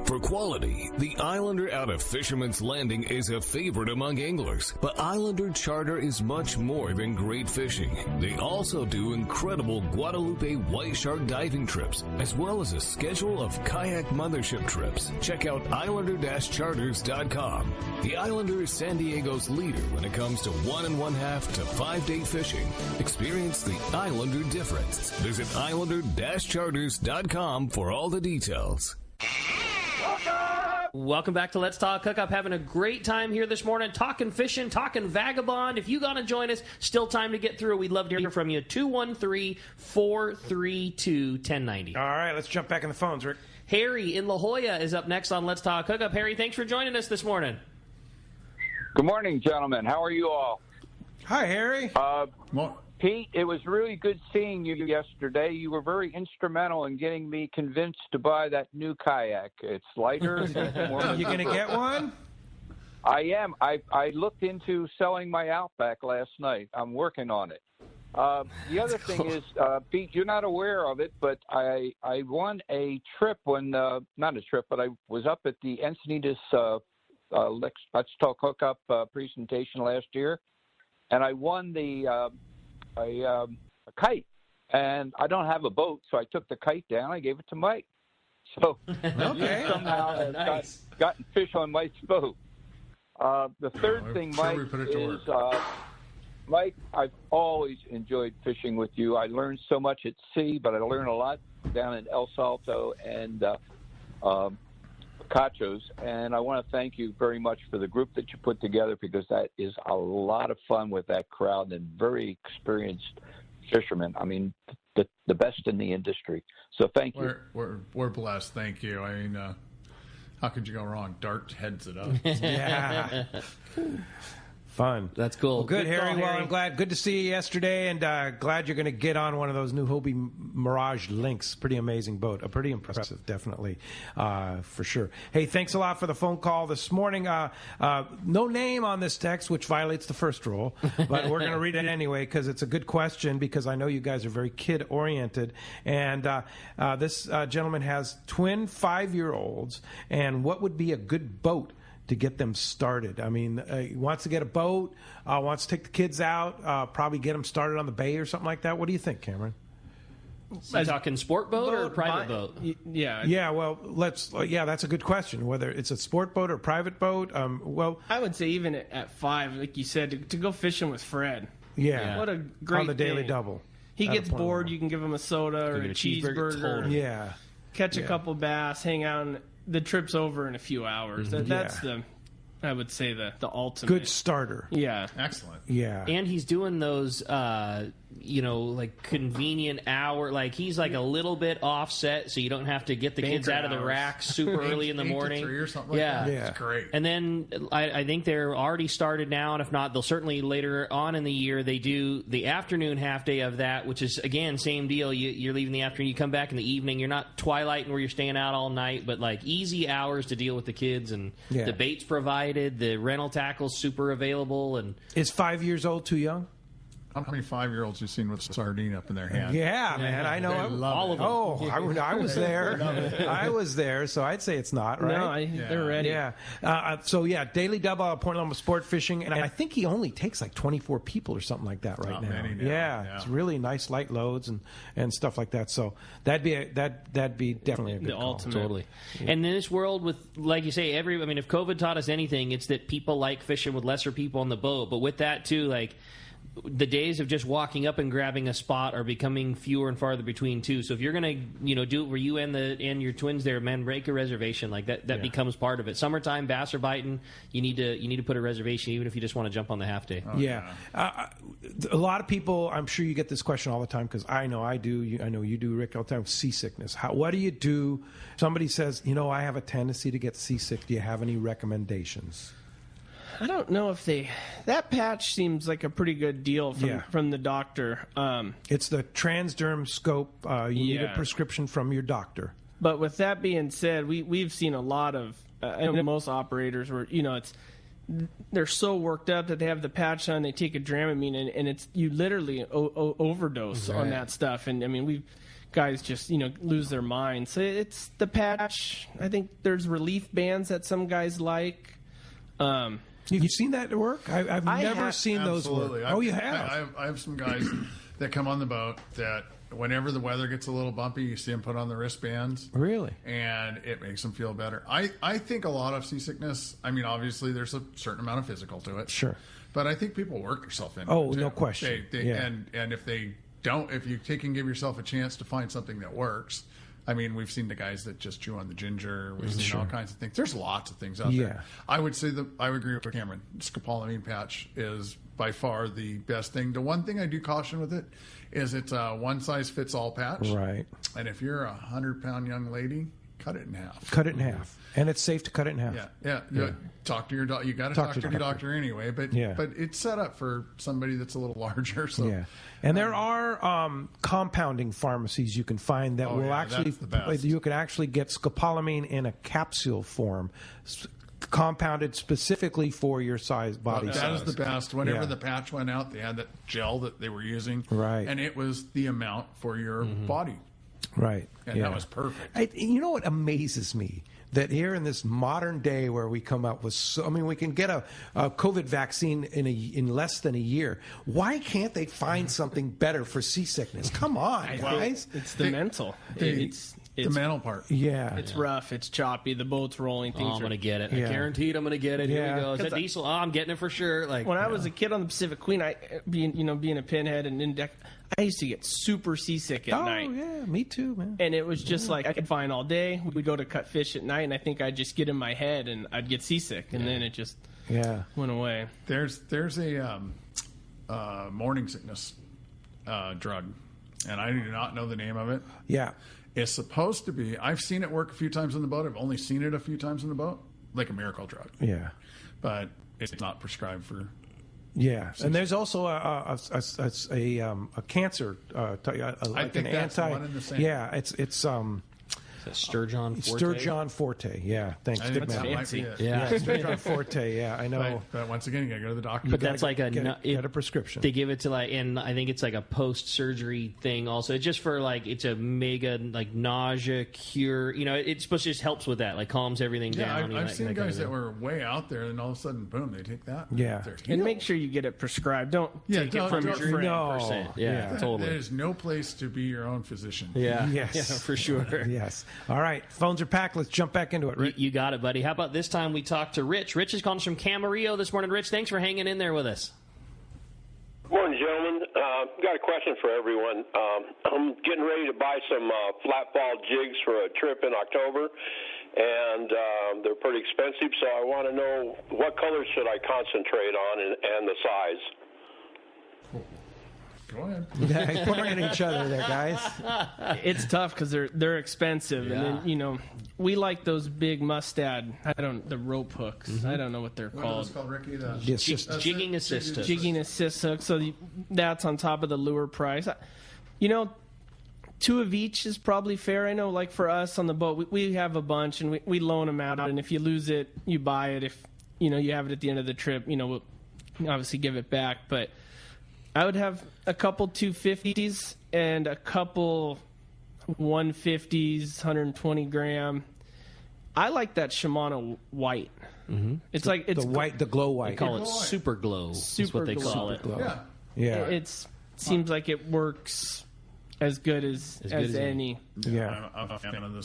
For quality, the Islander out of Fisherman's Landing is a favorite among anglers. But Islander Charter is much more than great fishing. They also do incredible Guadalupe white shark diving trips, as well as a schedule of kayak mothership trips. Check out Islander-Charters.com. The Islander is San Diego's leader when it comes to 1 1/2 to 5-day fishing. Experience the Islander difference. Visit Islander-Charters.com for all the details. Welcome back to Let's Talk Hookup. Having a great time here this morning, talking fishing, talking Vagabond. If you got to join us, still time to get through. We'd love to hear from you. 213-432-1090. All right, let's jump back in the phones, Rick. Harry in La Jolla is up next on Let's Talk Hookup. Harry, thanks for joining us this morning. Good morning, gentlemen. How are you all? Hi, Harry. Pete, it was really good seeing you yesterday. You were very instrumental in getting me convinced to buy that new kayak. It's lighter. You going to get one? I am. I looked into selling my Outback last night. I'm working on it. The other thing is, Pete, you're not aware of it, but I won a trip when, not a trip, but I was up at the Encinitas Let's Talk Hookup presentation last year, and I won a kite, and I don't have a boat, so I took the kite down. I gave it to Mike. So somehow I've gotten fish on Mike's boat. The third thing, Mike, is Mike, I've always enjoyed fishing with you. I learned so much at sea, but I learned a lot down in El Salto and Cachos, and I want to thank you very much for the group that you put together, because that is a lot of fun with that crowd and very experienced fishermen. I mean, the best in the industry. So thank you. We're blessed. Thank you. I mean, how could you go wrong? Dart heads it up. Yeah. Fun. That's cool. Well, good, Harry. Call, well, Harry. I'm glad. Good to see you yesterday, and glad you're going to get on one of those new Hobie Mirage Lynx. Pretty amazing boat. Pretty impressive, definitely, for sure. Hey, thanks a lot for the phone call this morning. No name on this text, which violates the first rule, but we're going to read it anyway because it's a good question, because I know you guys are very kid-oriented. And this gentleman has twin 5-year-olds, and what would be a good boat to get them started? I mean, he wants to get a boat, wants to take the kids out, probably get them started on the bay or something like that. What do you think, Cameron? Are you talking sport boat or private boat? Yeah. Yeah, well, that's a good question, whether it's a sport boat or private boat. Well, I would say even at 5, like you said, to go fishing with Fred. Yeah. What a great on the daily day. double. He gets bored, you can give him a soda or a cheeseburger. Yeah. Catch a couple bass, hang out, and the trip's over in a few hours. That's I would say, the ultimate. Good starter. Yeah. Excellent. Yeah. And he's doing those, like convenient hour. Like he's like a little bit offset, so you don't have to get the kids out of the rack super early in the morning. 8 to 3 or something like that. Yeah. It's great. And then I think they're already started now, and if not, they'll certainly later on in the year, they do the afternoon half day of that, which is, again, same deal. You're leaving the afternoon, you come back in the evening. You're not twilighting where you're staying out all night, but like easy hours to deal with the kids, and the bait's provided, the rental tackle's super available. And is 5 years old too young? How many 5-year-olds you've seen with sardine up in their hand? Yeah, man, I know. All of them. Oh, I was there. I was there, so I'd say it's not, right? No, they're ready. Yeah. Daily double out of Point Loma Sport Fishing, and I think he only takes like 24 people or something like that right now. Many now. Yeah, it's really nice light loads and stuff like that. So that'd be definitely a good call. Ultimate. Totally. And in this world with, like you say, if COVID taught us anything, it's that people like fishing with lesser people on the boat. But with that too, like, the days of just walking up and grabbing a spot are becoming fewer and farther between too. So if you're gonna, do it where you and your twins there, man, break a reservation. Like that becomes part of it. Summertime, bass are biting. You need to put a reservation, even if you just want to jump on the half day. A lot of people, I'm sure you get this question all the time, because I know I do. I know you do, Rick, all the time. Seasickness. What do you do? Somebody says, I have a tendency to get seasick. Do you have any recommendations? I don't know if that patch seems like a pretty good deal from the doctor. It's the transderm scope. You need a prescription from your doctor. But with that being said, we've seen a lot of most operators where they're so worked up that they have the patch on, they take a Dramamine, and it's you literally overdose on that stuff. And I mean guys just lose their minds. So it's the patch. I think there's relief bands that some guys like. You've seen that work? I've never seen those work. Oh, you have? I have some guys that come on the boat that whenever the weather gets a little bumpy, you see them put on the wristbands. Really? And it makes them feel better. I think a lot of seasickness, obviously there's a certain amount of physical to it. Sure. But I think people work themselves into it. Oh, no question. And if they don't, if you take and give yourself a chance to find something that works. We've seen the guys that just chew on the ginger. We've seen all kinds of things. There's lots of things out there. I would say I would agree with Cameron. Scopolamine patch is by far the best thing. The one thing I do caution with it is it's a one-size-fits-all patch. Right. And if you're a 100-pound young lady, cut it in half. Cut it in half. And it's safe to cut it in half. Yeah. Talk to your doctor. You got to talk to your doctor anyway. But it's set up for somebody that's a little larger. So. Yeah. And there are compounding pharmacies you can find that will actually, you can actually get scopolamine in a capsule form, compounded specifically for your body size. That is the best. Whenever the patch went out, they had that gel that they were using. Right. And it was the amount for your body. Right. And that was perfect. You know what amazes me? That here in this modern day where we come up with we can get a COVID vaccine in less than a year. Why can't they find something better for seasickness? Come on, guys. It's the mental. It's the mental part. Yeah. It's rough. It's choppy. The boat's rolling. I'm going to get it. I guaranteed I'm going to get it. Here we go. Is that diesel? I'm getting it for sure. Like when I was a kid on the Pacific Queen, being a pinhead and in deck, I used to get super seasick at night. Oh, yeah, me too, man. And it was just like I could find all day. We'd go to cut fish at night, and I think I'd just get in my head, and I'd get seasick, and then it just went away. There's a morning sickness drug, and I do not know the name of it. Yeah. It's supposed to be, I've seen it work a few times on the boat. I've only seen it a few times on the boat, like a miracle drug. Yeah. But it's not prescribed for Yeah, and there's also a cancer, like I think an that's anti. one and the same. Yeah, it's Sturgeon Forte? Sturgeon Forte, yeah. Thanks, I good think that man. might be it. Yeah. Sturgeon Forte, yeah, I know. But once again, you got to go to the doctor. But that's like get a prescription. They give it to and I think it's like a post-surgery thing also. It's just for it's a mega nausea cure. It's supposed to just helps with that, calms everything down. I've seen guys that were way out there, and all of a sudden, boom, they take that. Yeah. And make sure you get it prescribed. Don't take it from your friend. No. Yeah, totally. There's no place to be your own physician. Yeah. Yes. Yeah, for sure. Yes. All right, phones are packed. Let's jump back into it, Rich. You got it, buddy. How about this time we talk to Rich? Rich is calling us from Camarillo this morning. Rich, thanks for hanging in there with us. Morning, gentlemen. Got a question for everyone. I'm getting ready to buy some flat ball jigs for a trip in October, and they're pretty expensive, so I want to know what colors should I concentrate on and the size. Go ahead. Yeah, pointing at each other there, guys. It's tough because they're expensive, Yeah. and then we like those big mustad. The rope hooks. Mm-hmm. I don't know what they're What are those called. called, Ricky? Jigging assist hooks. Jigging assist hooks. So that's on top of the lure price. Two of each is probably fair. I know, for us on the boat, we have a bunch and we loan them out. And if you lose it, you buy it. If you have it at the end of the trip, we'll obviously give it back. But I would have a couple 250s and a couple 150s, 120 gram. I like that Shimano white. Mm-hmm. It's the glow white. They call it super glow. That's what they call it. Yeah. It seems like it works as good as any. Yeah. I'm a fan of the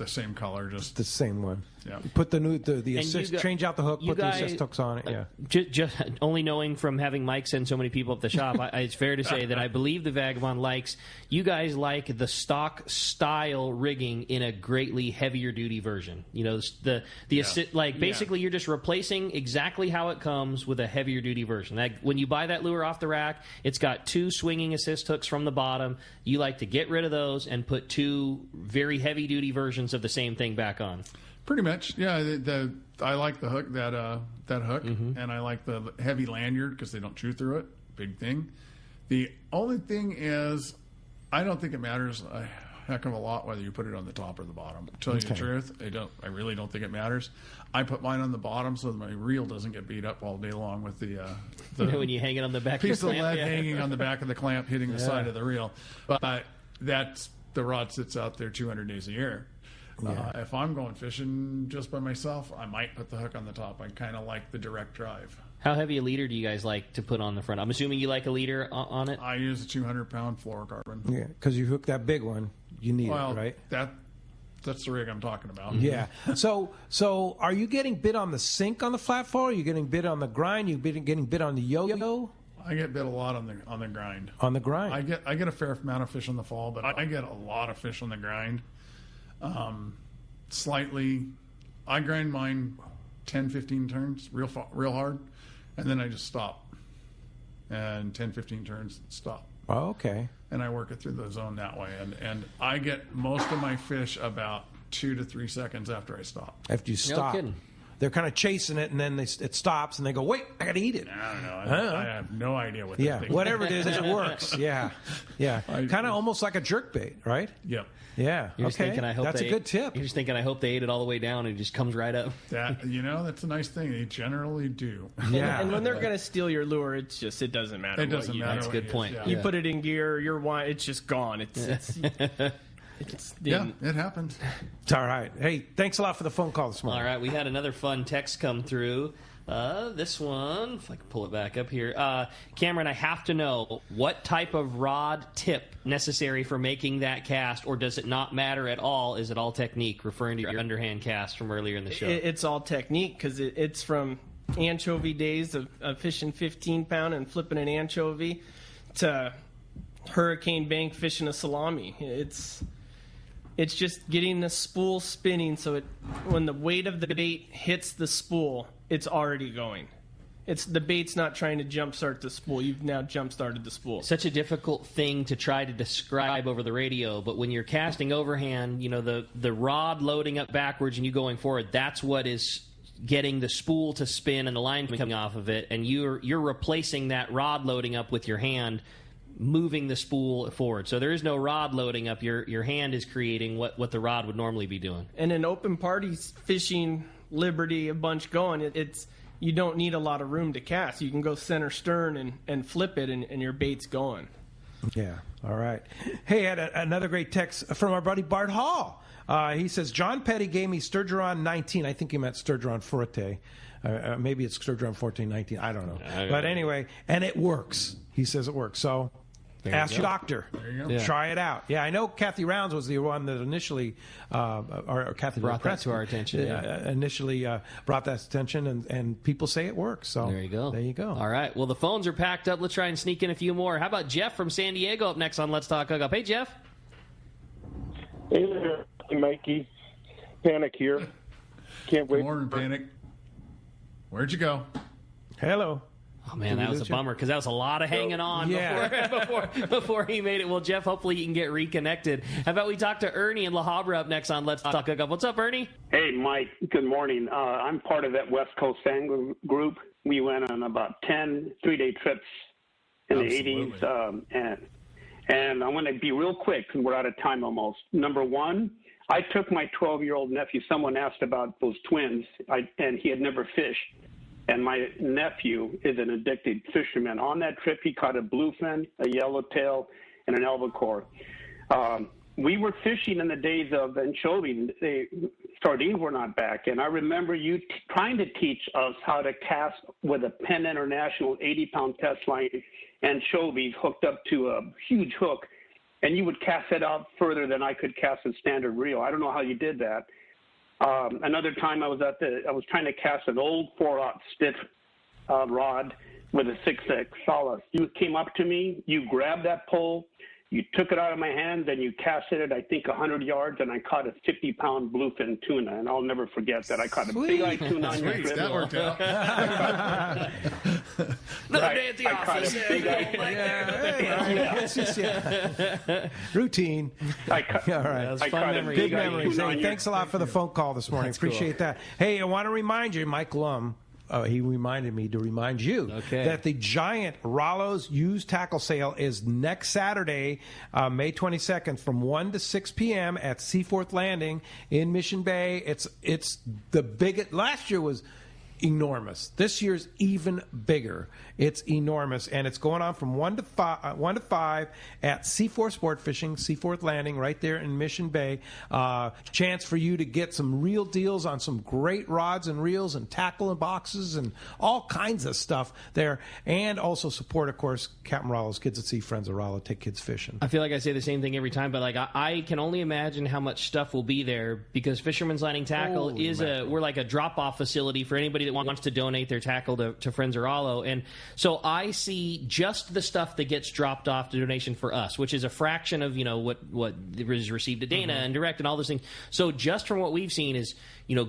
same color, just the same one. Yeah. Put the assist, change out the hook, put the assist hooks on it. Yeah. Just only knowing from having Mike send so many people up the shop, it's fair to say that I believe the Vagabond you guys like the stock style rigging in a greatly heavier duty version. Basically you're just replacing exactly how it comes with a heavier duty version. When you buy that lure off the rack, it's got 2 swinging assist hooks from the bottom. You like to get rid of those and put 2 very heavy duty versions of the same thing back on. Pretty much, yeah. I like the hook, that hook, Mm-hmm. and I like the heavy lanyard because they don't chew through it. Big thing. The only thing is, I don't think it matters a heck of a lot whether you put it on the top or the bottom. To tell you the truth, I really don't think it matters. I put mine on the bottom so that my reel doesn't get beat up all day long with the when you hang it on the back piece of of the lead clamp, hanging on the back of the clamp, hitting the side of the reel. But that's the rod sits out there 200 days a year. If I'm going fishing just by myself, I might put the hook on the top. I kind of like the direct drive. How heavy a leader do you guys like to put on the front? I'm assuming you like a leader on it? I use a 200-pound fluorocarbon. Yeah, because you hook that big one, you need it, right? That's the rig I'm talking about. Yeah. So are you getting bit on the sink on the flat fall? Are you getting bit on the grind? You getting bit on the yo-yo? I get bit a lot on the grind. On the grind. I get a fair amount of fish on the fall, but I get a lot of fish on the grind. Slightly, I grind mine 10, 15 turns real hard, and then I just stop. And 10, 15 turns, stop. Oh, okay. And I work it through the zone that way. And I get most of my fish about 2 to 3 seconds after I stop. After you stop. No kidding. They're kind of chasing it, and then it stops, and they go, wait, I got to eat it. I don't know. I have no idea what they're thinking. Whatever it is, it works. Yeah. Kind of almost like a jerkbait, right? Yep. Yeah. You're just thinking, That's a good tip. You're just thinking, I hope they ate it all the way down and it just comes right up. That's a nice thing. They generally do. Yeah. And when they're going to steal your lure, it doesn't matter. It doesn't matter. That's a good point. You put it in gear, your wine, it's just gone. It happens. It's all right. Hey, thanks a lot for the phone call this morning. All right, we had another fun text come through. This one, if I can pull it back up here. Cameron, I have to know, what type of rod tip necessary for making that cast, or does it not matter at all? Is it all technique, referring to your underhand cast from earlier in the show? It's all technique because it's from anchovy days of fishing 15-pound and flipping an anchovy to hurricane bank fishing a salami. It's just getting the spool spinning so when the weight of the bait hits the spool, it's already going. The bait's not trying to jumpstart the spool. You've now jumpstarted the spool. Such a difficult thing to try to describe over the radio, but when you're casting overhand, the rod loading up backwards and you going forward, that's what is getting the spool to spin and the line coming off of it, and you're replacing that rod loading up with your hand, moving the spool forward. So there is no rod loading up. Your hand is creating what the rod would normally be doing. And in open party fishing, Liberty, a bunch going, it's you don't need a lot of room to cast. You can go center stern and flip it, and your bait's going. Yeah. All right. Hey, I had another great text from our buddy Bart Hall. He says, John Petty gave me Sturgeon 19. I think he meant Sturgeon Forte. Maybe it's Sturgeon Forte 19. I don't know. But anyway, and it works. He says it works. So ask your doctor. There you go. Yeah. Try it out. Yeah, I know Kathy Rounds was the one that initially, or Kathy brought that to our attention. Initially brought that attention, and people say it works. So there you go. There you go. All right. Well, the phones are packed up. Let's try and sneak in a few more. How about Jeff from San Diego up next on Let's Talk Hookup? Hey, Jeff. Hey there, Mikey. Panic here. Can't wait. Good morning, Panic. Where'd you go? Hello. Oh, man, that was a bummer because that was a lot of hanging on before he made it. Well, Jeff, hopefully you can get reconnected. How about we talk to Ernie and La Habra up next on Let's Talk Hookup? What's up, Ernie? Hey, Mike. Good morning. I'm part of that West Coast Angler group. We went on about 10 3-day trips in the 80s. And I'm going to be real quick because we're out of time almost. Number one, I took my 12-year-old nephew. Someone asked about those twins, and he had never fished. And my nephew is an addicted fisherman. On that trip, he caught a bluefin, a yellowtail, and an albacore. We were fishing in the days of anchovy. Sardines were not back. And I remember you trying to teach us how to cast with a Penn International 80-pound test line anchovies hooked up to a huge hook. And you would cast it out further than I could cast a standard reel. I don't know how you did that. Another time I was trying to cast an old 4/0 stiff rod with a 6/6 solace. You came up to me, you grabbed that pole, you took it out of my hand, then you casted it, I think, 100 yards, and I caught a 50-pound bluefin tuna. And I'll never forget that. I caught a big-eyed tuna on your trip. That worked out. Another day at the office. Routine. All right. Good memories. Hey, thanks a lot for the phone call this morning. Appreciate that. Hey, I want to remind you, Mike Lum, he reminded me to remind you that the giant Rollo's used tackle sale is next Saturday, May 22nd, from 1 to 6 p.m. at Seaforth Landing in Mission Bay. It's the biggest. Last year was enormous. This year's even bigger. It's enormous, and it's going on from 1 to 5 at Seaforth Sport Fishing, Seaforth Landing, right there in Mission Bay. Chance for you to get some real deals on some great rods and reels and tackle and boxes and all kinds of stuff there, and also support, of course, Captain Rollo's Kids at Sea, Friends of Rollo, take kids fishing. I feel like I say the same thing every time, but like I can only imagine how much stuff will be there because Fisherman's Landing Tackle we're like a drop-off facility for anybody that wants to donate their tackle to Friends of Rollo. And so I see just the stuff that gets dropped off to donation for us, which is a fraction of, what is received at Dana and Direct and all those things. So just from what we've seen is,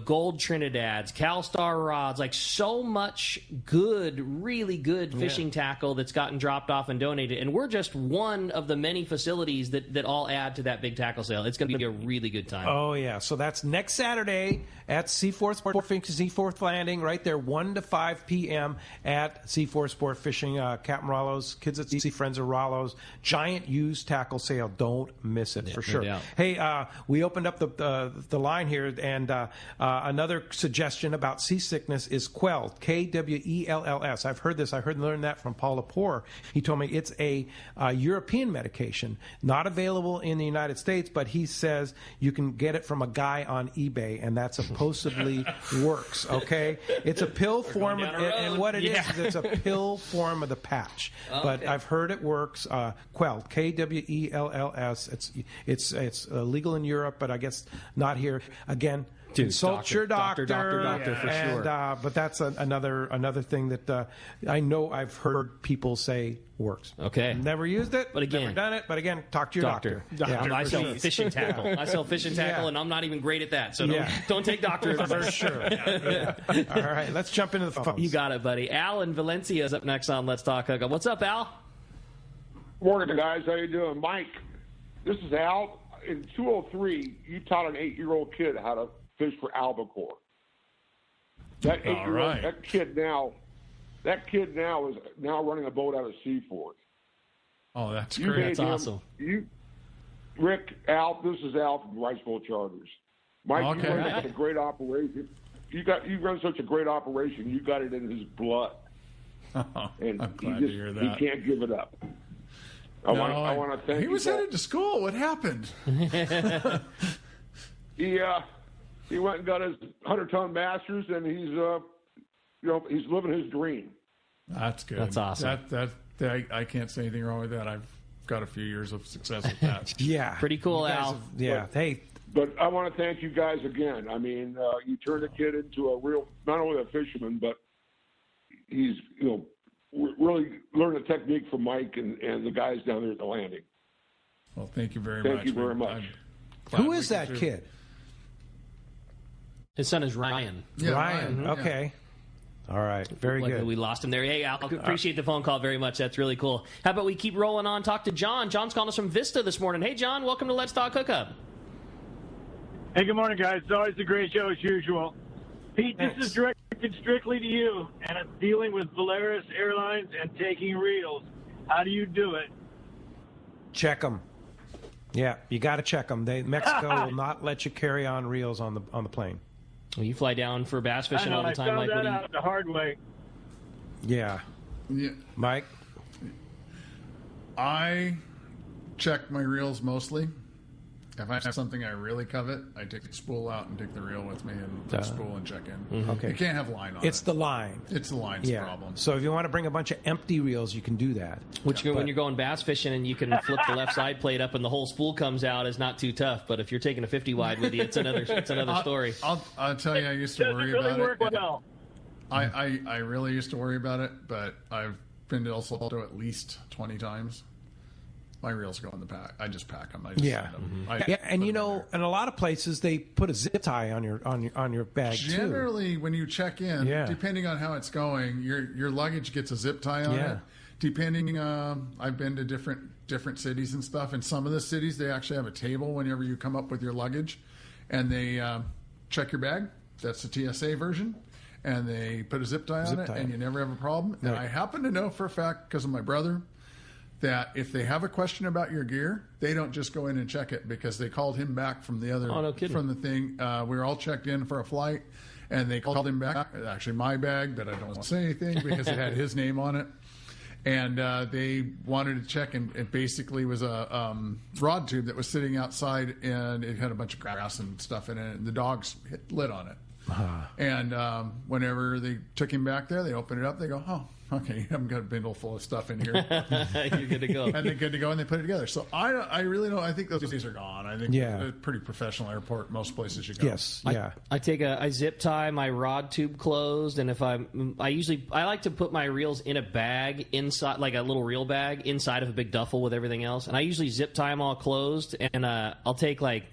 Gold Trinidads, CalStar rods, like so much good, really good fishing tackle that's gotten dropped off and donated. And we're just one of the many facilities that all add to that big tackle sale. It's going to be a really good time. Oh, yeah. So that's next Saturday at Seaforth Sport Fishing, Seaforth Landing, right there, 1 to 5 p.m. at Seaforth Sport Fishing. Captain Rollo's, Kids at Sea, Friends of Rollo's, giant used tackle sale. Don't miss it, for sure. doubt. Hey, we opened up the line here, and another suggestion about seasickness is Quell, Kwells. I've heard this. I learned that from Paul Lepore. He told me it's a European medication, not available in the United States, but he says you can get it from a guy on eBay, and that supposedly works, okay? It's a pill form, and what it is it's a pill form of the patch. But I've heard it works. Quell, Kwells. It's legal in Europe, but I guess not here. Again, consult your doctor for sure. But that's another thing that I know I've heard people say works. Okay. Never used it, but again, never done it. But again, talk to your doctor. I sell fishing tackle. And I'm not even great at that. So don't take doctor advice. For sure. All right, let's jump into the phones. You got it, buddy. Al in Valencia is up next on Let's Talk Hookup. What's up, Al? Morning, guys. How you doing? Mike, this is Al. In 203, you taught an 8-year-old kid how to fish for albacore. That 8-year-old, right. that kid now is now running a boat out of Seaforth. Oh, that's You great. made That's awesome. Rick, Al, this is Al from Riceboat Charters. Mike, Okay. you run such a great operation. You run such a great operation. You got it in his blood, and I'm glad to hear that. he can't give it up. I want to thank you. He was headed to school. What happened? He went and got his 100-ton masters, and he's living his dream. That's good. That's awesome. I can't say anything wrong with that. I've got a few years of success with that. Yeah. Pretty cool, Al. Hey. But I want to thank you guys again. I mean, you turned a kid into a real, not only a fisherman, but he's, really learned the technique from Mike and the guys down there at the landing. Well, thank you very much. Thank you very much. Who is that kid? His son is Ryan. Yeah, Ryan. Okay. All right. Very good. We lost him there. Hey, Al, appreciate the phone call very much. That's really cool. How about we keep rolling on, talk to John. John's calling us from Vista this morning. Hey, John, welcome to Let's Talk Hookup. Hey, good morning, guys. It's always a great show as usual. Pete, Thanks. This is directed strictly to you, and it's dealing with Valeris Airlines and taking reels. How do you do it? Check them. Yeah, you got to check them. Mexico will not let you carry on reels on the plane. Well, you fly down for bass fishing all the time. I found that out the hard way. Yeah. Mike? I check my reels mostly. If I have something I really covet, I take the spool out and take the reel with me and put the spool and check in. Okay. You can't have line on It's the line. It's the line's problem. So if you want to bring a bunch of empty reels, you can do that. When you're going bass fishing and you can flip the left side plate up and the whole spool comes out is not too tough. But if you're taking a 50 wide with you, it's another story. I'll tell you, I used to worry really about work it. well. I really used to worry about it, but I've been to El Salto at least 20 times. My reels go in the pack. I just pack them. I just send them. And in a lot of places they put a zip tie on your bag too. Generally, when you check in, depending on how it's going, your luggage gets a zip tie on it. Depending, I've been to different cities and stuff. In some of the cities, they actually have a table whenever you come up with your luggage, and they check your bag. That's the TSA version. And they put a zip tie on it, and you never have a problem. And I happen to know for a fact, because of my brother, that if they have a question about your gear, they don't just go in and check it, because they called him back from the other from the thing. We were all checked in for a flight, and they called him back. Actually, my bag, but I don't want to say anything because it had his name on it. And they wanted to check, and it basically was a rod tube that was sitting outside, and it had a bunch of grass and stuff in it, and the dogs hit lid on it. And whenever they took him back there, they opened it up. They go, "Oh, okay, you haven't got a bindle full of stuff in here. You're good to go." And they're good to go, and they put it together. So I really don't. I think those days are gone. I think it's a pretty professional airport. Most places you go. Yes, yeah. I zip tie my rod tube closed, and if I like to put my reels in a bag inside, like a little reel bag inside of a big duffel with everything else, and I usually zip tie them all closed, and I'll take like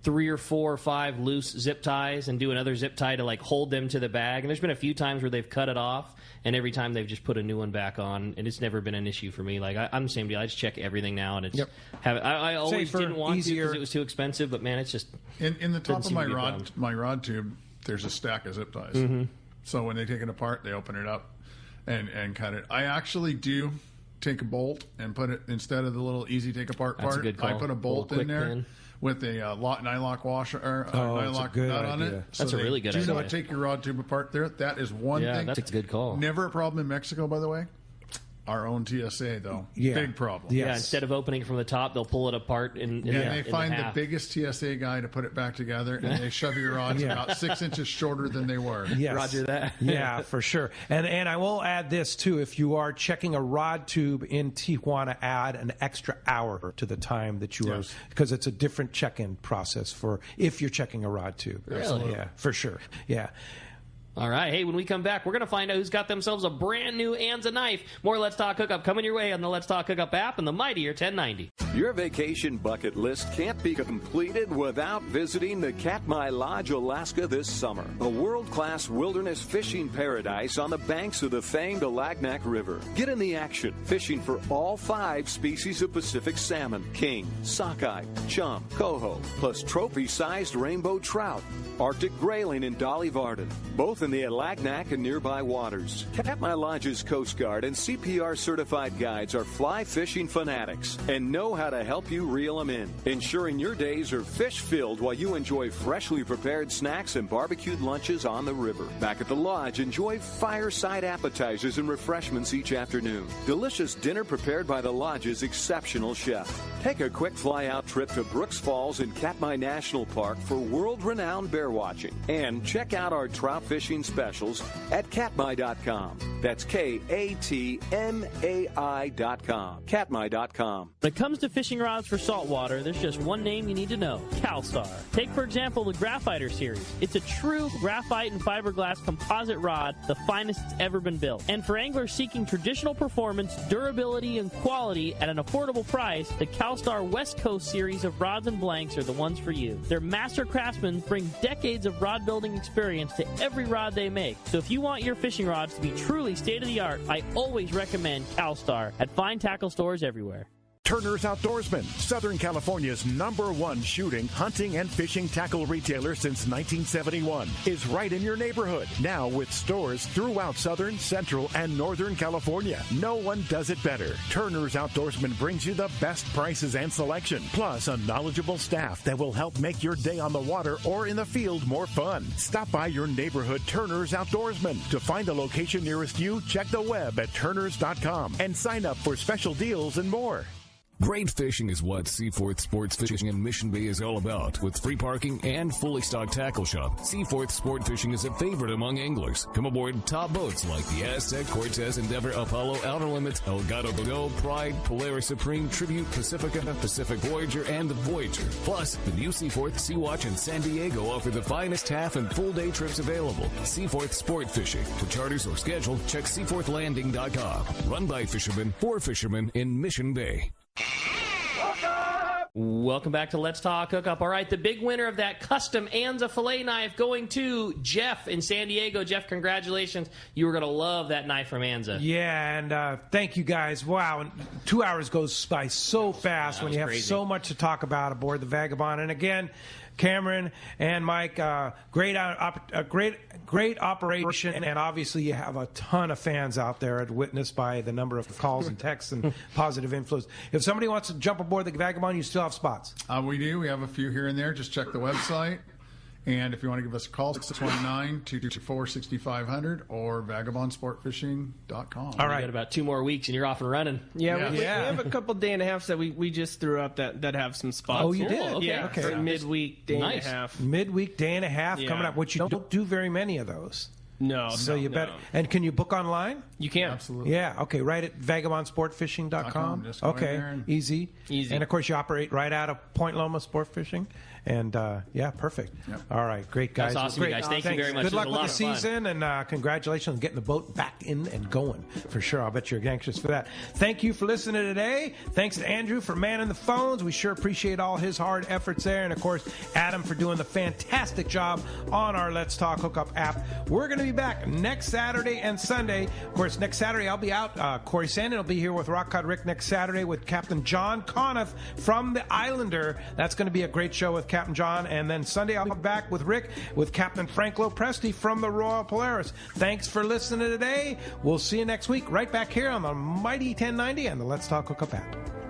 3 or 4 or 5 loose zip ties and do another zip tie to like hold them to the bag. And there's been a few times where they've cut it off, and every time they've just put a new one back on, and it's never been an issue for me. Like I'm the same deal. I just check everything now, and it's I always didn't want to because it was too expensive, but man, it's just in the top of my rod tube. There's a stack of zip ties. So when they take it apart, they open it up and cut it. I actually do take a bolt and put it instead of the little easy take apart part. That's a good call. I put a bolt in there. Pin. With a nylock washer or nylock nut on it. So that's a really good idea. Do not take your rod tube apart there. That is one thing. That's a good call. Never a problem in Mexico, by the way. Our own TSA, though. Big problem. Yeah, instead of opening it from the top, they'll pull it apart. They find the biggest TSA guy to put it back together, and they shove your rods about 6 inches shorter than they were. Yes. Roger that. Yeah, for sure. And I will add this, too. If you are checking a rod tube in Tijuana, add an extra hour to the time that you are, because it's a different check-in process for if you're checking a rod tube. Really? Yeah, for sure. Yeah. All right. Hey, when we come back, we're going to find out who's got themselves a brand new Anza knife. More Let's Talk Hookup coming your way on the Let's Talk Hookup app and the mightier 1090. Your vacation bucket list can't be completed without visiting the Katmai Lodge, Alaska this summer. A world-class wilderness fishing paradise on the banks of the famed Alagnak River. Get in the action, fishing for all 5 species of Pacific salmon, king, sockeye, chum, coho, plus trophy-sized rainbow trout, Arctic grayling and Dolly Varden, both in the Alagnak and nearby waters. Katmai Lodge's Coast Guard and CPR certified guides are fly fishing fanatics and know how to help you reel them in, ensuring your days are fish-filled while you enjoy freshly prepared snacks and barbecued lunches on the river. Back at the lodge, enjoy fireside appetizers and refreshments each afternoon. Delicious dinner prepared by the lodge's exceptional chef. Take a quick fly-out trip to Brooks Falls in Katmai National Park for world-renowned bear watching. And check out our trout fishing specials at katmai.com. That's KATMAI.com. Katmai.com. When it comes to fishing rods for saltwater, there's just one name you need to know: CalStar. Take, for example, the Graphiter series. It's a true graphite and fiberglass composite rod, the finest it's ever been built. And for anglers seeking traditional performance, durability, and quality at an affordable price, the CalStar West Coast series of rods and blanks are the ones for you. Their master craftsmen bring decades of rod building experience to every rod they make. So if you want your fishing rods to be truly state-of-the-art, I always recommend CalStar at fine tackle stores everywhere. Turner's Outdoorsman, Southern California's #1 shooting, hunting, and fishing tackle retailer since 1971, is right in your neighborhood. Now with stores throughout Southern, Central, and Northern California. No one does it better. Turner's Outdoorsman brings you the best prices and selection, plus a knowledgeable staff that will help make your day on the water or in the field more fun. Stop by your neighborhood Turner's Outdoorsman. To find a location nearest you, check the web at turners.com and sign up for special deals and more. Great fishing is what Seaforth Sports Fishing in Mission Bay is all about. With free parking and fully stocked tackle shop, Seaforth Sport Fishing is a favorite among anglers. Come aboard top boats like the Aztec, Cortez, Endeavor, Apollo, Outer Limits, El Gato Godot, Pride, Polaris Supreme, Tribute, Pacifica, Pacific Voyager, and the Voyager. Plus, the new Seaforth, Sea-Watch, and San Diego offer the finest half and full day trips available. Seaforth Sport Fishing. For charters or schedule, check seaforthlanding.com. Run by fishermen, for fishermen in Mission Bay. Welcome back to Let's Talk Hookup. All right, the big winner of that custom Anza fillet knife going to Jeff in San Diego. Jeff, congratulations. You were going to love that knife from Anza. Yeah, and thank you guys. Wow, 2 hours goes by so fast when you have crazy. So much to talk about aboard the Vagabond. And again, Cameron and Mike, great operation, and obviously you have a ton of fans out there, witnessed by the number of calls and texts and positive influence. If somebody wants to jump aboard the Vagabond, you still have spots. We do. We have a few here and there. Just check the website. And if you want to give us a call, 619-224-6500 or vagabondsportfishing.com. All right. You got about 2 more weeks and you're off and running. Yeah. We have a couple day and a half that we just threw up that have some spots. Oh, you did? Okay. Yeah, okay. For midweek, day and a half. Midweek, day and a half coming up, which you don't do very many of those. No. So you better. And can you book online? You can. Absolutely. Yeah. Okay. Right at vagabondsportfishing.com. Just go in there and Easy. And of course, you operate right out of Point Loma Sport Fishing. And yeah, perfect. Yep. All right, great guys. That's awesome, great. you guys. Thank you very much. Good luck It was a with the lot of season, and congratulations on getting the boat back in and going for sure. I'll bet you're anxious for that. Thank you for listening today. Thanks to Andrew for manning the phones. We sure appreciate all his hard efforts there, and of course Adam for doing the fantastic job on our Let's Talk Hookup app. We're going to be back next Saturday and Sunday. Of course, next Saturday I'll be out. Corey Sandin will be here with Rock Cod Rick next Saturday with Captain John Conniff from the Islander. That's going to be a great show with Captain John. And then Sunday I'll be back with Rick with Captain Frank Lopresti from the Royal Polaris. Thanks for listening today. We'll see you next week right back here on the Mighty 1090 and the Let's Talk Hookup app.